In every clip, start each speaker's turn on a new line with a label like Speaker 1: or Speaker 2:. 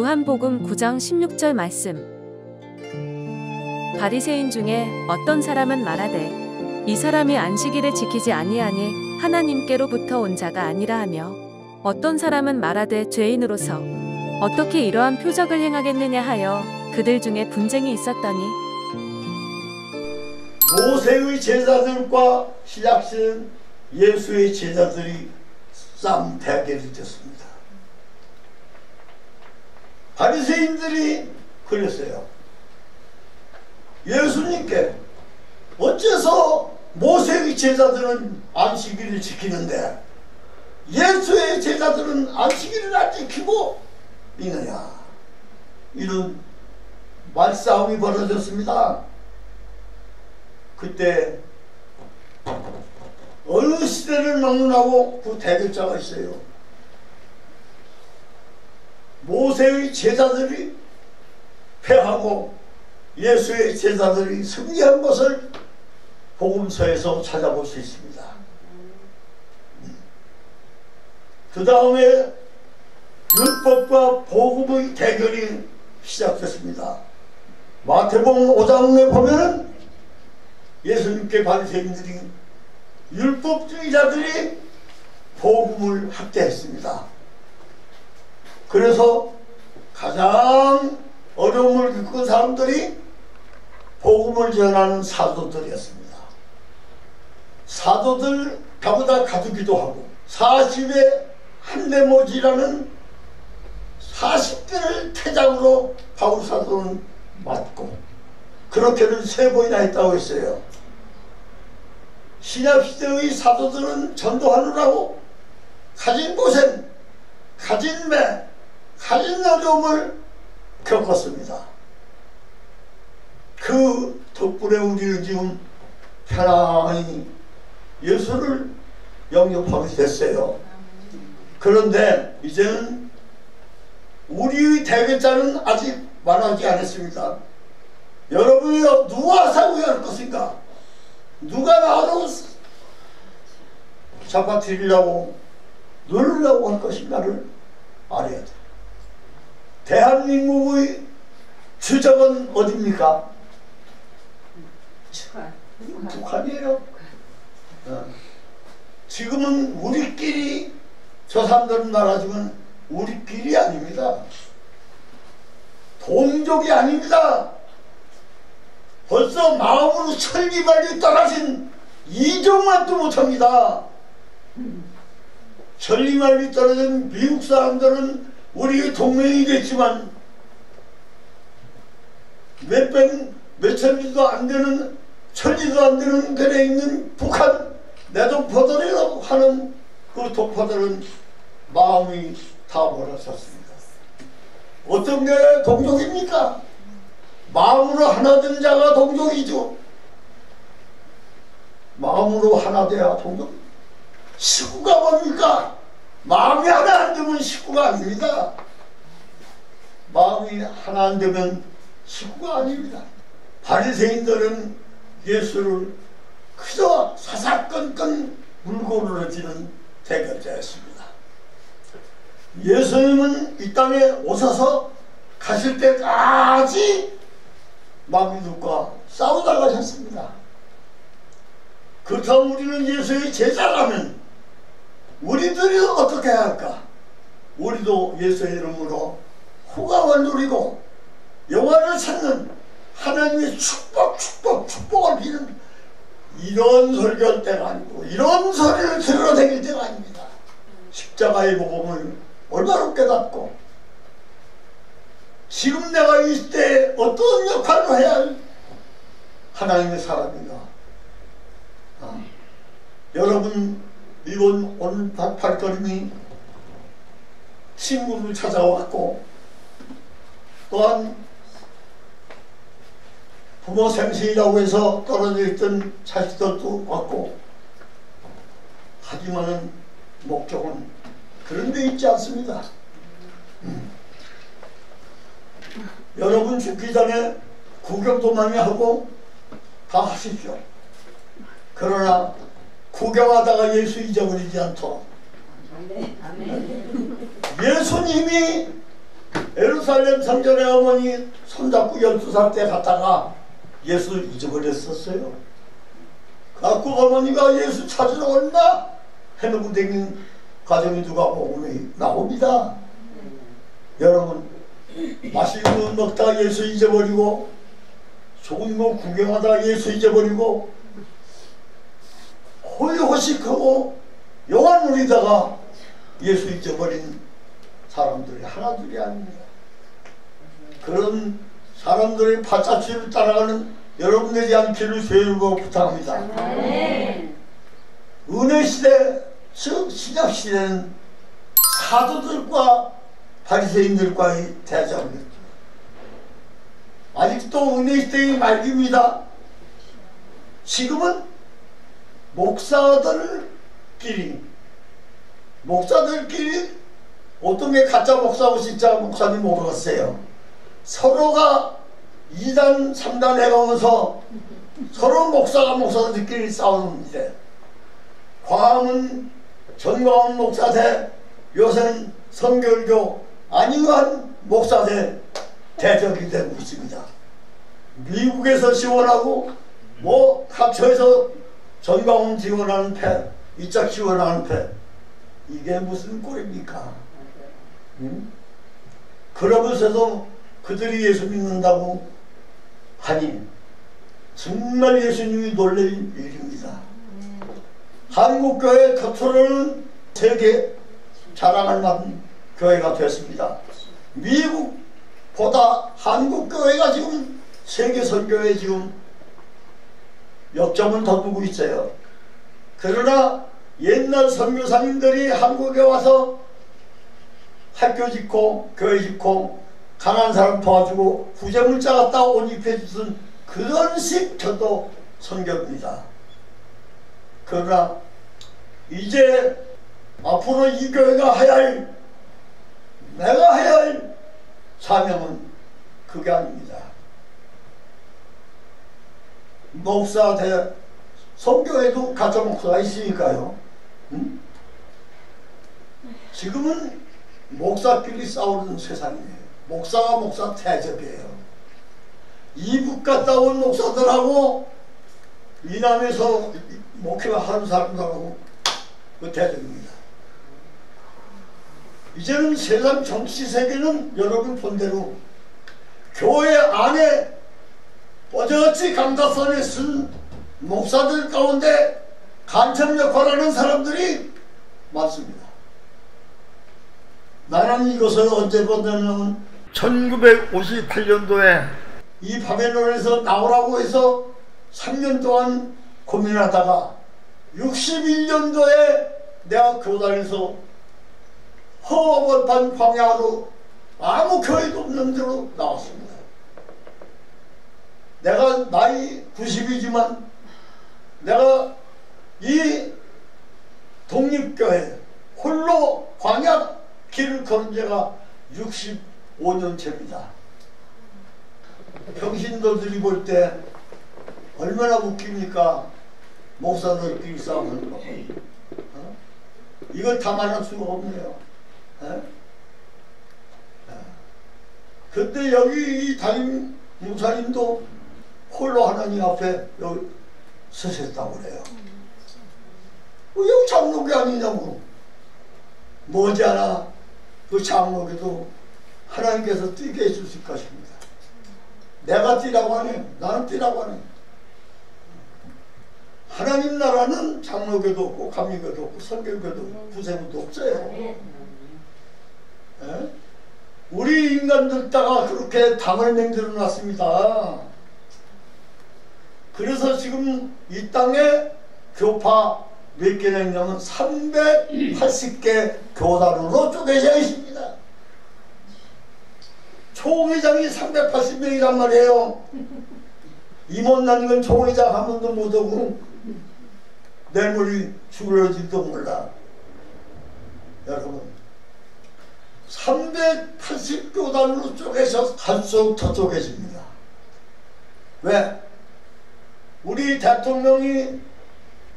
Speaker 1: 요한복음 9장 16절 말씀. 바리새인 중에 어떤 사람은 말하되 이 사람이 안식일을 지키지 아니하니 하나님께로부터 온 자가 아니라 하며, 어떤 사람은 말하되 죄인으로서 어떻게 이러한 표적을 행하겠느냐 하여 그들 중에 분쟁이 있었더니,
Speaker 2: 모세의 제자들과 신약신 예수의 제자들이 싸움 대결이 됐습니다. 바리새인들이 걸렸어요. 예수님께 어째서 모세의 제자들은 안식일을 지키는데 예수의 제자들은 안식일을 안 지키고 있느냐, 이런 말싸움이 벌어졌습니다. 그때 어느 시대를 막론하고 그 대결자가 있어요. 모세의 제자들이 패하고 예수의 제자들이 승리한 것을 복음서에서 찾아볼 수 있습니다. 그 다음에 율법과 복음의 대결이 시작됐습니다. 마태복음 5장에 보면은 예수님께 바리새인들이, 율법주의자들이 복음을 학대했습니다. 그래서 가장 어려움을 겪은 사람들이 복음을 전하는 사도들이었습니다. 사도들 벽에다 가두기도 하고 40의 한대모지라는 40개를 태장으로 바울 사도는 맞고, 그렇게는 3번이나 했다고 했어요. 신약시대의 사도들은 전도하느라고 가진 고생, 가진 매, 가진 어려움을 겪었습니다. 그 덕분에 우리는 지금 편안히 예수를 영접하게 됐어요. 그런데 이제는 우리의 대결자는 아직 말하지 않았습니다. 여러분이 누가 사고할 것인가? 누가 나를 잡아뜨리려고 누르려고 할 것인가를 알아야 돼. 대한민국의 주적은 어디입니까? 북한이에요. 지금은 우리끼리, 저 사람들은 말하지만 우리끼리 아닙니다. 동족이 아닙니다. 벌써 마음으로 천리만리 떠나신 이종만도 못합니다. 천리만리 떨어진 미국 사람들은 우리의 동맹이겠지만 몇천 리도 안 되는, 천리도 안 되는 데에 있는 북한 내동포들이라고 하는 그 독포들은 마음이 다 몰아쳤습니다. 어떤 게 동족입니까? 마음으로 하나 된 자가 동족이죠. 마음으로 하나 돼야 동족. 식구가 뭡니까? 마음이 하나 안 되면 식구가 아닙니다. 마음이 하나 안 되면 식구가 아닙니다. 바리새인들은 예수를 그저 사사건건 물고 늘어지는 대결자였습니다. 예수님은 이 땅에 오셔서 가실 때까지 마귀들과 싸우다 가셨습니다. 그렇다면 우리는 예수의 제자라면 우리들이 어떻게 해야 할까? 우리도 예수의 이름으로 후광을 누리고 영화를 찾는 하나님의 축복을 비는 이런 설교할 때가 아니고, 이런 소리를 들으러 다닐 때가 아닙니다. 십자가의 복음을 올바로 깨닫고 지금 내가 이 시대에 어떤 역할을 해야 할 하나님의 사람인가. 여러분, 이번 오늘 발걸음이 친구를 찾아왔고, 또한 부모 생신이라고 해서 떨어져 있던 자식들도 왔고, 하지만은 목적은 그런 데 있지 않습니다. 여러분 죽기 전에 구경도 많이 하고 다 하십시오. 그러나 구경하다가 예수 잊어버리지 않도록. 예수님이 예루살렘 성전에 어머니 손잡고 12살 때 갔다가 예수 잊어버렸었어요. 갖고 어머니가 예수 찾으러 온다 해놓고 댕긴 가정이 누가 보면 나옵니다. 여러분, 맛있는 거 먹다가 예수 잊어버리고, 좋은 거 구경하다가 예수 잊어버리고, 호의호식하고 영화 누리다가 예수 잊어버린 사람들이 하나둘이 아닙니다. 그런 사람들의 발자취를 따라가는 여러분들이 않기를 주의로 부탁합니다. 은혜시대, 즉 신약시대는 사도들과 바리새인들과의 대적이었죠. 아직도 은혜시대의 말기입니다. 지금은 목사들끼리 어떤 게 가짜 목사고 진짜 목사인지 모르겠어요. 서로가 2단 3단 해가면서 서로 목사들끼리 싸우는데, 광화문 전광훈 목사 대 요새는 성결교 안유한 목사 대 대적이 되고 있습니다. 미국에서 지원하고 각처에서 전광훈 지원하는 패, 이짝 지원하는 패, 이게 무슨 꼴입니까? 그러면서도 그들이 예수 믿는다고 하니 정말 예수님이 놀랄 일입니다. 한국교회 겉으로는 세계 자랑할 만한 교회가 됐습니다. 미국보다 한국교회가 지금 세계 선교에 지금 역점을 더 두고 있어요. 그러나 옛날 선교사님들이 한국에 와서 학교 짓고 교회 짓고 가난한 사람 도와주고 구제물자 갖다 옷 입혀주던 그런 식 저도 선교입니다. 그러나 이제 앞으로 이 교회가 내가 해야 할 사명은 그게 아닙니다. 목사 대 선교에도 가짜 목사가 있으니까요. 지금은 목사끼리 싸우는 세상이에요. 목사가 목사 대적이에요. 이북 갔다 온 목사들하고 이남에서 목회를 하는 사람들하고 그 대적입니다. 이제는 세상 정치 세계는 여러분 본대로 교회 안에 뻗어지 강다선에 쓴 목사들 가운데 간첩 역할하는 사람들이 많습니다. 나는 이것을 언제 봤냐면 1958년도에 이 바벨론에서 나오라고 해서 3년 동안 고민하다가 61년도에 내가 교단에서 허벌판 광야로 아무 교회도 없는 데로 나왔습니다. 내가 나이 90이지만 내가 이 독립교회 홀로 광야 길을 걸은 지가 65년째입니다. 평신도들이 볼 때 얼마나 웃깁니까? 목사들끼리 싸우는 거. 이걸 다 말할 수가 없네요. 근데 여기 이 담임 목사님도 홀로 하나님 앞에 여기 서셨다고 그래요. 여기 장로교 아니냐고. 머지않아 그 장로교도 하나님께서 뛰게 해주실 것입니다. 내가 뛰라고 하네. 나는 뛰라고 하네. 하나님 나라는 장로교도 없고 감리교도 없고 선교교도 없고 구세교도 없어요. 우리 인간들 따가 그렇게 당을 맹들어 놨습니다. 그래서 지금 이 땅에 교파 몇 개나 있냐면 380개 교단으로 쪼개져 있습니다. 총회장이 380명이란 말이에요. 임원난 건 총회장 한 번도 못하고 내물이 죽을지도 몰라. 여러분 380교단으로 쪼개서 갈수록 더 쪼개집니다. 왜? 우리 대통령이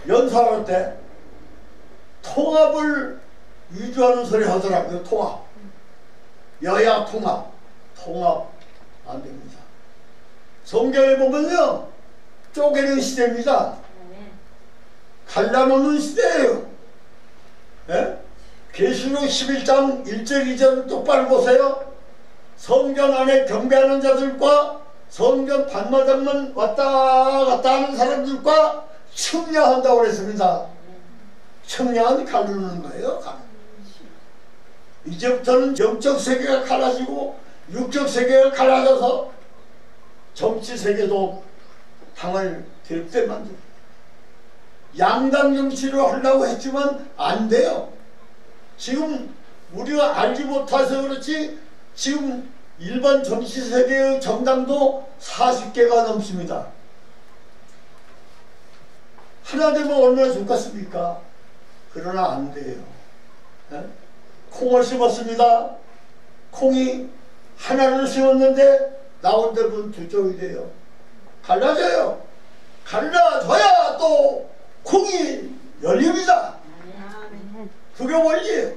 Speaker 2: 연설할 때 통합을 위조하는 소리 하더라고요. 통합. 여야 통합 안 됩니다. 성경에 보면요, 쪼개는 시대입니다. 갈라놓는 시대예요. 예? 계시록 11장 1절 2절 똑바로 보세요. 성전 안에 경배하는 자들과 성전 반마당만 왔다 갔다 하는 사람들과 측량한다고 그랬습니다. 측량은 가르는 거예요. 이제부터는 영적 세계가 갈라지고 육적 세계가 갈라져서 정치 세계도 당을 대립돼 만들고 양당 정치를 하려고 했지만 안 돼요. 지금 우리가 알지 못해서 그렇지 지금 일반 정치 세계의 정당도 40개가 넘습니다. 하나 되면 얼마나 좋겠습니까? 그러나 안 돼요. 네? 콩을 심었습니다. 콩이 하나를 심었는데 나온 데는 두 쪽이 돼요. 갈라져요. 갈라져야 또 콩이 열립니다. 그게 원리예요.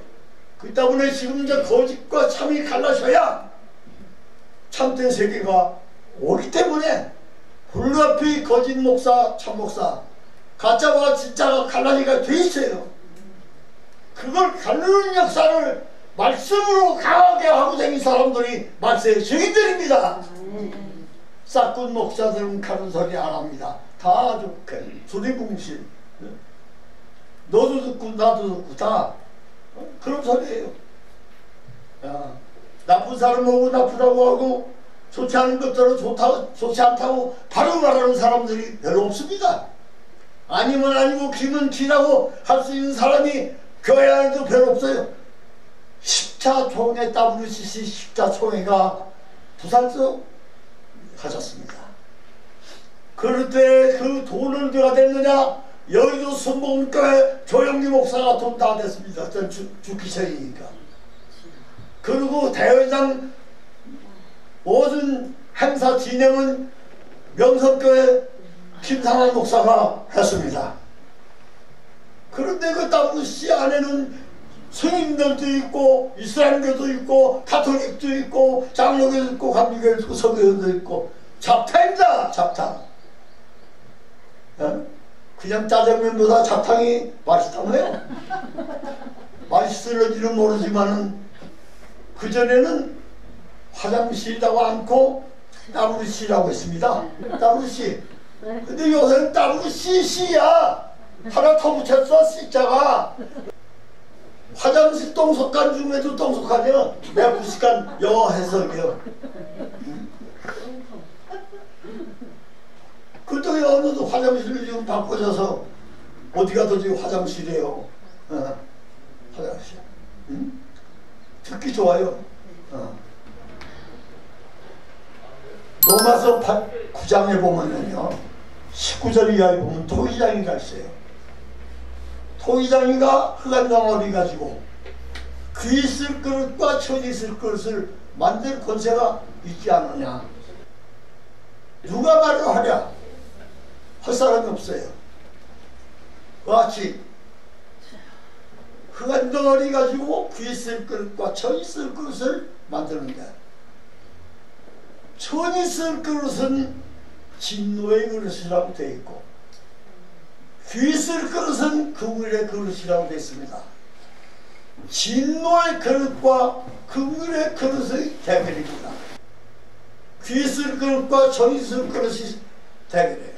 Speaker 2: 그 때문에 지금 이제 거짓과 참이 갈라져야 참된 세계가 오기 때문에 불가피 거짓 목사, 참 목사, 가짜와 진짜가 갈라지가 돼 있어요. 그걸 가르는 역사를 말씀으로 강하게 하고 다닌 사람들이 말세의 증인들입니다. 싹군 목사들은 가는 소리 안 합니다. 다 소리붕실. 너도 듣고 나도 듣고 다 그런 소리예요. 야, 나쁜 사람 보고 나쁘다고 하고 좋지 않은 것들은 좋지 않다고 바로 말하는 사람들이 별로 없습니다. 아니면 아니고 기면 기라고 할 수 있는 사람이 교회 안에도 별로 없어요. 십자총회 WCC 십자총회가 부산서 가졌습니다. 그럴 때 그 돈을 누가 됐느냐? 여의도 순복음교회 조영기 목사가 돈 다 됐습니다. 전 죽기 전이니까. 그리고 대회장 모든 행사 진행은 명성교회 김상환 목사가 했습니다. 그런데 그 WC 안에는 스님들도 있고 이스라엘교도 있고 가톨릭도 있고 장로교도 있고 감리교도 있고 서교도 있고 잡탕입니다. 잡탕. 예? 그냥 짜장면보다 잡탕이 맛있다고요? 맛있을지는 모르지만은 그전에는 화장실이라고 않고 WC라고 했습니다. WC. 근데 요새는 WCC야. 하나 더 붙였어. C자가. 화장실 똥석간 중에도 똥석하냐? 내가 무식한 영어 해석이요. 그때 어느도 화장실이 지금 바꿔져서 어디 가도 지금 화장실이에요. 화장실. 듣기 좋아요. 로마서 9장에 보면요, 19절 이하에 보면 토기장이가 있어요. 토기장이가 흑암 덩어리 가지고 귀 쓸 그릇과 천이 쓸 그릇을 만들 권세가 있지 않느냐. 누가 말을 하랴? 할 사람이 없어요. 같이 흑암 덩어리 가지고 귀 쓸 그릇과 천이 쓸 그릇을 만드는데, 천이 쓸 그릇은 진노의 그릇이라고 되어 있고 귀 쓸 그릇은 긍휼의 그릇이라고 되어 있습니다. 진노의 그릇과 긍휼의 그릇의 대결입니다. 귀 쓸 그릇과 천이 쓸 그릇이 대결이에요.